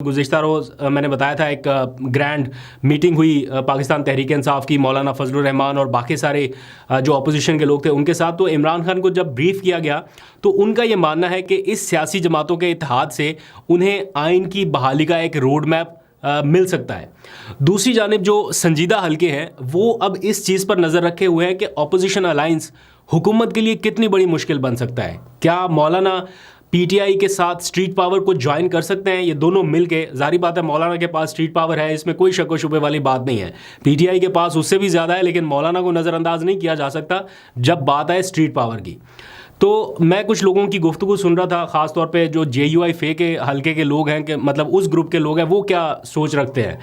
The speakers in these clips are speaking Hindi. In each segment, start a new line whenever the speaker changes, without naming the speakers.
गुज़िश्ता रोज़ मैंने बताया था एक ग्रैंड मीटिंग हुई पाकिस्तान तहरीक इंसाफ की मौलाना फजलुर रहमान और बाकी सारे जो अपोजिशन के लोग थे उनके साथ। तो इमरान खान को जब ब्रीफ किया गया तो उनका ये मानना है कि इस सियासी जमातों के इत्तेहाद से उन्हें आइन की बहाली का एक रोड मैप मिल सकता है। दूसरी जानिब जो संजीदा हल्के हैं वो अब इस चीज़ पर नज़र रखे हुए हैं कि अपोजिशन अलाइंस हुकूमत के लिए कितनी बड़ी मुश्किल बन सकता है। क्या मौलाना पीटीआई के साथ स्ट्रीट पावर को ज्वाइन कर सकते हैं? ये दोनों मिलके, जारी बात है मौलाना के पास स्ट्रीट पावर है, इसमें कोई शक व शुबे वाली बात नहीं है। पीटीआई के पास उससे भी ज़्यादा है, लेकिन मौलाना को नज़रअंदाज नहीं किया जा सकता जब बात आए स्ट्रीट पावर की। तो मैं कुछ लोगों की गुफ्तगू सुन रहा था, ख़ास तौर पे जो JUI फे के हल्के के लोग हैं, कि मतलब उस ग्रुप के लोग हैं, वो क्या सोच रखते हैं।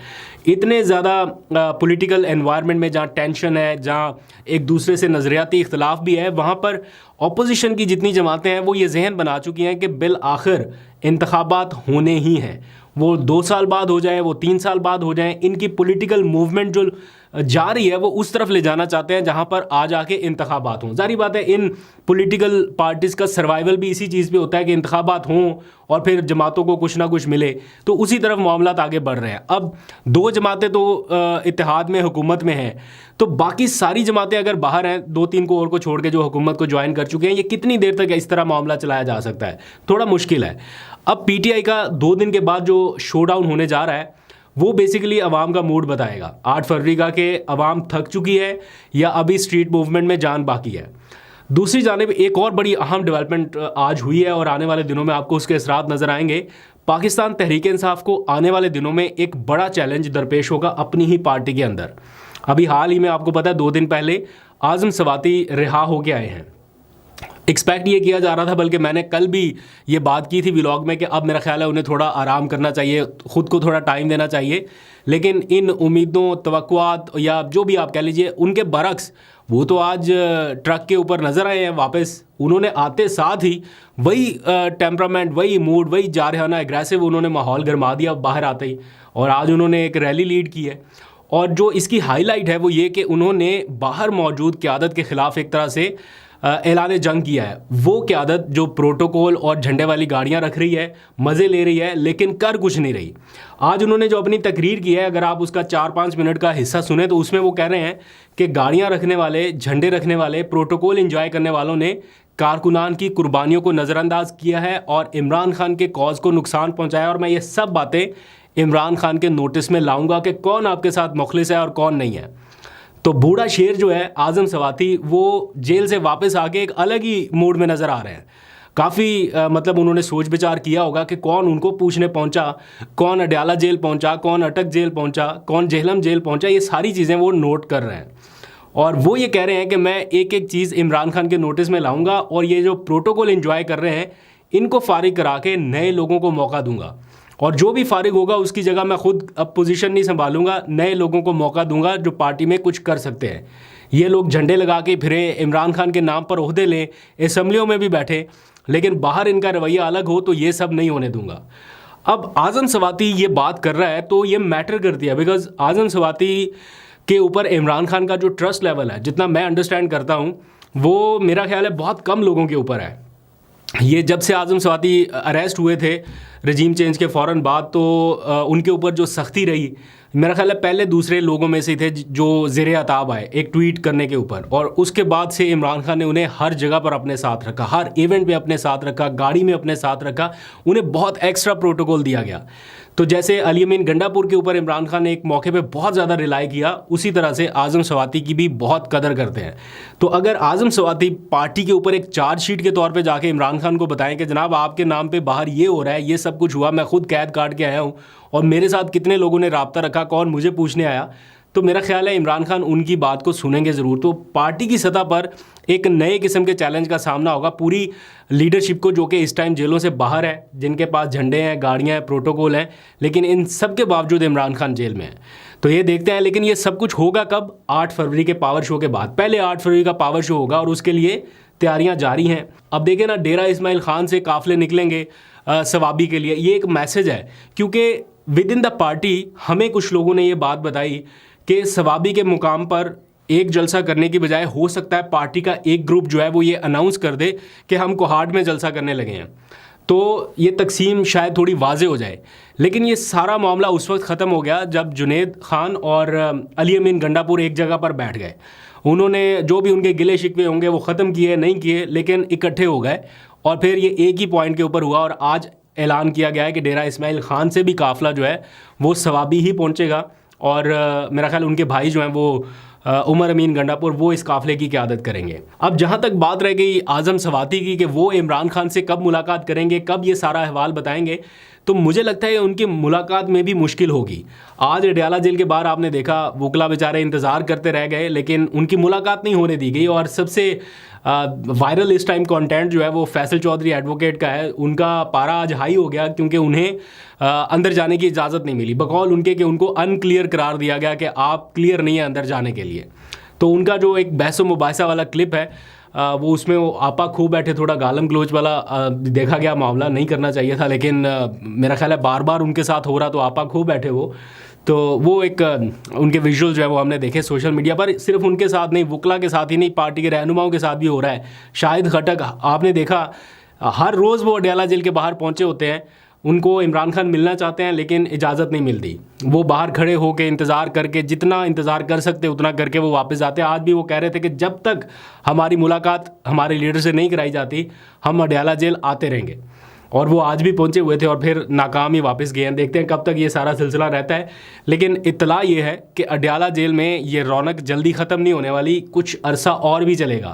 इतने ज़्यादा पॉलिटिकल एनवायरनमेंट में जहाँ टेंशन है, जहाँ एक दूसरे से नज़रियाती इख्तलाफ भी है, वहाँ पर अपोजिशन की जितनी जमातें हैं वो ये जहन बना चुकी हैं कि बिल आखिर इंतखाबात होने ही हैं। वो 2 साल बाद हो जाए, वो 3 साल बाद हो जाए, इनकी पॉलिटिकल मूवमेंट जो जा रही है वो उस तरफ ले जाना चाहते हैं जहां पर आ जाके इंतखाबात हों। जारी बात है इन पॉलिटिकल पार्टीज़ का सर्वाइवल भी इसी चीज़ पे होता है कि इंतखाबात हों और फिर जमातों को कुछ ना कुछ मिले, तो उसी तरफ मामलात आगे बढ़ रहे हैं। अब 2 जमातें तो इत्तेहाद में, हुकूमत में हैं, तो बाकी सारी जमातें अगर बाहर हैं, 2-3 को और को छोड़ के जो हुकूमत को ज्वाइन कर चुके हैं, ये कितनी देर तक इस तरह मामला चलाया जा सकता है? थोड़ा मुश्किल है। अब PTI का 2 दिन के बाद जो शोडाउन होने जा रहा है वो बेसिकली अवाम का मूड बताएगा 8 फरवरी का, कि अवाम थक चुकी है या अभी स्ट्रीट मूवमेंट में जान बाकी है। दूसरी जानिब एक और बड़ी अहम डेवलपमेंट आज हुई है और आने वाले दिनों में आपको उसके असरात नज़र आएंगे। पाकिस्तान तहरीक इंसाफ को आने वाले दिनों में एक बड़ा चैलेंज दरपेश होगा अपनी ही पार्टी के अंदर। अभी हाल ही में आपको पता है 2 दिन पहले आज़म सवाती रिहा होके आए हैं। एक्सपेक्ट ये किया जा रहा था, बल्कि मैंने कल भी ये बात की थी व्लॉग में, कि अब मेरा ख्याल है उन्हें थोड़ा आराम करना चाहिए, ख़ुद को थोड़ा टाइम देना चाहिए। लेकिन इन उम्मीदों, तवक्कुआत या जो भी आप कह लीजिए, उनके बरक्स वो तो आज ट्रक के ऊपर नज़र आए हैं वापस। उन्होंने आते साथ ही वही टेम्परामेंट, वही मूड, वही जारहाना एग्रेसिव उन्होंने माहौल गरमा दिया बाहर आते ही, और आज उन्होंने एक रैली लीड की है। और जो इसकी हाईलाइट है वो ये कि उन्होंने बाहर मौजूद क़यादत के ख़िलाफ़ एक तरह से ऐलान जंग किया है। वो क़यादत जो प्रोटोकॉल और झंडे वाली गाड़ियां रख रही है, मज़े ले रही है, लेकिन कर कुछ नहीं रही। आज उन्होंने जो अपनी तकरीर की है, अगर आप उसका 4-5 मिनट का हिस्सा सुने तो उसमें वो कह रहे हैं कि गाड़ियां रखने वाले, झंडे रखने वाले, प्रोटोकॉल इंजॉय करने वालों ने कारकुनान की कुर्बानियों को नज़रअंदाज किया है और इमरान खान के कॉज को नुकसान पहुँचाया। और मैं ये सब बातें इमरान खान के नोटिस में लाऊंगा कि कौन आपके साथ मुखलिस है और कौन नहीं है। तो बूढ़ा शेर जो है आज़म सवाती, वो जेल से वापस आके एक अलग ही मूड में नज़र आ रहे हैं। काफ़ी मतलब उन्होंने सोच विचार किया होगा कि कौन उनको पूछने पहुंचा, कौन अडयाला जेल पहुंचा, कौन अटक जेल पहुंचा, कौन जेहलम जेल पहुंचा, ये सारी चीज़ें वो नोट कर रहे हैं। और वो ये कह रहे हैं कि मैं एक एक चीज़ इमरान खान के नोटिस में लाऊंगा और ये जो प्रोटोकॉल एंजॉय कर रहे हैं इनको फारिग करा के नए लोगों को मौका दूंगा, और जो भी फारिग होगा उसकी जगह मैं खुद अब पोजीशन नहीं संभालूंगा, नए लोगों को मौका दूंगा जो पार्टी में कुछ कर सकते हैं। ये लोग झंडे लगा के फिरे, इमरान खान के नाम पर ओहदे लें, असम्बलियों में भी बैठे, लेकिन बाहर इनका रवैया अलग हो, तो ये सब नहीं होने दूंगा। अब आज़म सवाती ये बात कर रहा है तो ये मैटर करती है, बिकॉज आज़म सवाती के ऊपर इमरान खान का जो ट्रस्ट लेवल है, जितना मैं अंडरस्टैंड करता हूँ, वो मेरा ख्याल है बहुत कम लोगों के ऊपर है। ये जब से आज़म सवाती अरेस्ट हुए थे रजीम चेंज के फ़ौरन बाद, तो उनके ऊपर जो सख्ती रही, मेरा ख्याल है पहले दूसरे लोगों में से थे जो ज़ेरे अताब आए एक ट्वीट करने के ऊपर, और उसके बाद से इमरान खान ने उन्हें हर जगह पर अपने साथ रखा, हर इवेंट में अपने साथ रखा, गाड़ी में अपने साथ रखा, उन्हें बहुत एक्स्ट्रा प्रोटोकॉल दिया गया। तो जैसे अली अमीन गंडापुर के ऊपर इमरान खान ने एक मौके पे बहुत ज़्यादा रिलाई किया, उसी तरह से आज़म सवाती की भी बहुत कदर करते हैं। तो अगर आज़म सवाती पार्टी के ऊपर एक चार्जशीट के तौर पे जाके इमरान खान को बताएं कि जनाब आपके नाम पे बाहर ये हो रहा है, ये सब कुछ हुआ, मैं खुद कैद काट के आया हूँ और मेरे साथ कितने लोगों ने राब्ता रखा, कौन मुझे पूछने आया, तो मेरा ख्याल है इमरान खान उनकी बात को सुनेंगे ज़रूर। तो पार्टी की सतह पर एक नए किस्म के चैलेंज का सामना होगा पूरी लीडरशिप को, जो कि इस टाइम जेलों से बाहर है, जिनके पास झंडे हैं, गाड़ियाँ हैं, प्रोटोकॉल हैं, लेकिन इन सब के बावजूद इमरान खान जेल में है। तो ये देखते हैं, लेकिन ये सब कुछ होगा कब? 8 फरवरी के पावर शो के बाद। पहले 8 फरवरी का पावर शो होगा और उसके लिए तैयारियां जारी हैं। अब देखें ना, डेरा इस्माइल खान से काफ़िले निकलेंगे सवाबी के लिए, ये एक मैसेज है, क्योंकि विद इन द पार्टी हमें कुछ लोगों ने ये बात बताई कि सवाबी के मुकाम पर एक जलसा करने की बजाय हो सकता है पार्टी का एक ग्रुप जो है वो ये अनाउंस कर दे कि हम कोहाट में जलसा करने लगे हैं। तो ये तकसीम शायद थोड़ी वाज़े हो जाए। लेकिन ये सारा मामला उस वक्त ख़त्म हो गया जब जुनैद खान और अली अमीन गंडापुर एक जगह पर बैठ गए। उन्होंने जो भी उनके गिले शिकवे होंगे वो ख़त्म किए, नहीं किए, लेकिन इकट्ठे हो गए और फिर ये एक ही पॉइंट के ऊपर हुआ और आज ऐलान किया गया है कि डेरा इस्माइल खान से भी काफ़िला जो है वो सवाबी ही पहुँचेगा और मेरा ख्याल उनके भाई जो हैं वो उमर अमीन गंडापुर वो इस काफ़िले की क़यादत करेंगे। अब जहाँ तक बात रह गई आज़म सवाती की कि वो इमरान खान से कब मुलाकात करेंगे, कब ये सारा अहवाल बताएंगे, तो मुझे लगता है उनकी मुलाकात में भी मुश्किल होगी। आज अडयाला जेल के बाहर आपने देखा वकला बेचारे इंतज़ार करते रह गए, लेकिन उनकी मुलाकात नहीं होने दी गई। और सबसे वायरल इस टाइम कंटेंट जो है वो फैसल चौधरी एडवोकेट का है। उनका पारा आज हाई हो गया क्योंकि उन्हें अंदर जाने की इजाज़त नहीं मिली, बकौल उनके कि उनको अनक्लियर करार दिया गया कि आप क्लियर नहीं है अंदर जाने के लिए। तो उनका जो एक बहस मुबाहिसा वाला क्लिप है वो उसमें वो आपा खूब बैठे, थोड़ा गालम गलोच वाला देखा गया मामला, नहीं करना चाहिए था, लेकिन मेरा ख्याल है बार बार उनके साथ हो रहा तो आपा खूब बैठे तो वो एक उनके विजुअल जो है वो हमने देखे सोशल मीडिया पर। सिर्फ उनके साथ नहीं, वकला के साथ ही नहीं, पार्टी के रहनुमाओं के साथ भी हो रहा है। शाहिद खटक आपने देखा हर रोज़ वो अडयाला जेल के बाहर पहुंचे होते हैं, उनको इमरान खान मिलना चाहते हैं लेकिन इजाज़त नहीं मिलती। वो बाहर खड़े होकर इंतज़ार करके, जितना इंतज़ार कर सकते उतना करके वो वापस जाते हैं। आज भी वो कह रहे थे कि जब तक हमारी मुलाकात हमारे लीडर से नहीं कराई जाती हम अडयाला जेल आते रहेंगे। और वो आज भी पहुंचे हुए थे और फिर नाकाम ही वापस गए हैं। देखते हैं कब तक ये सारा सिलसिला रहता है। लेकिन इत्तला ये है कि अडयाला जेल में ये रौनक जल्दी ख़त्म नहीं होने वाली, कुछ अरसा और भी चलेगा।